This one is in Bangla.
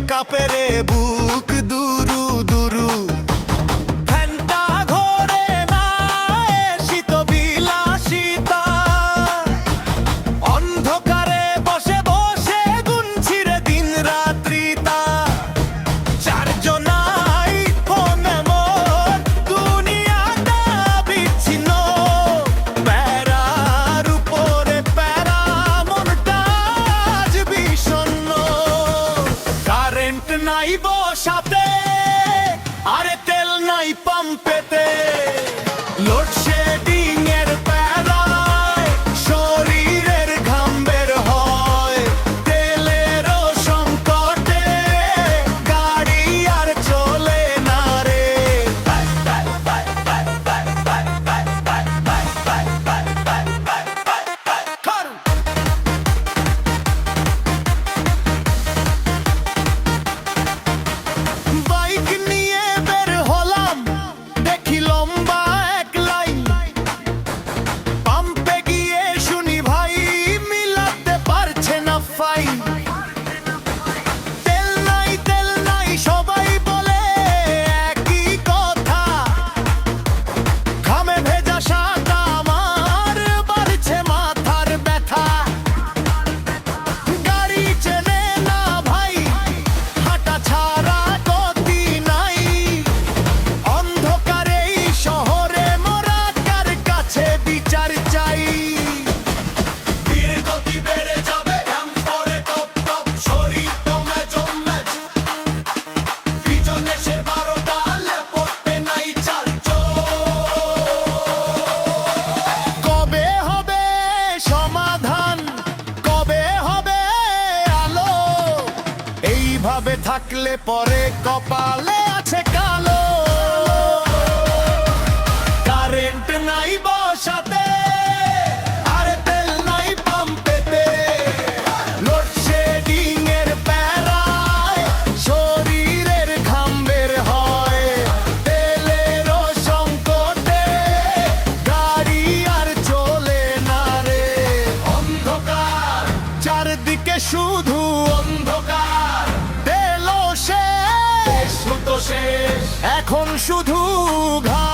কাঁপে রে বুক দুরু দুরু। ফ্যানটা ঘোরে না শীত বিলাসিতা, অন্ধকারে বসে বসে গুনছি রে দিন রাত্রিতা। চারজনাই ফোন মোর, দুনিয়াটা বিচ্ছিন্ন। প্যারার উপরে প্যারা, মনটা আজ বিষণ্ণ। কারেন্ট নাই বসাতে, আরে তেল নাই পাম্পেতে। লোডশেডিং এর প্যারায় শরীরের ঘাম বের হয়। তেলেরও সংকটে গাড়ি আর চলে না রে। বাইক নিয়ে বের হলাম, দেখি লম্বা এক লাইন। পাম্পে গিয়ে শুনি ভাই মিলাতে পারছে না ফাইন। তেল নাই সবাই বলে একই কথা। ঘামে ভেজা শার্ট আমার, বাড়ছে মাথার ব্যথা। গাড়ি চেনে না ভাই, হাঁটা ছাড়া গতি নাই। অন্ধকারে এই শহরে মোরা কার কাছে বিচার চাই? ধীর গতি বেড়ে যাবে, ঢ্যাম করে টপ টপ, শরীর দমে জমে। পিছনে সে 12টা পড়তে নাই চাল। কবে হবে সমাধান, কবে হবে আলো? এইভাবে থাকলে পরে কপালে আছে কালো। কারেন্ট নাই বসাতে, আরে তেল নাই পাম্পেতে। লোডশেডিং এর প্যারায় শরীরের ঘাম বের হয়। তেলেরও সংকটে গাড়ি আর চলে না রে। অন্ধকার চারদিকে, শুধু অন্ধকার। তেলও শেষ, সুতো শেষ, এখন শুধু ঘাম।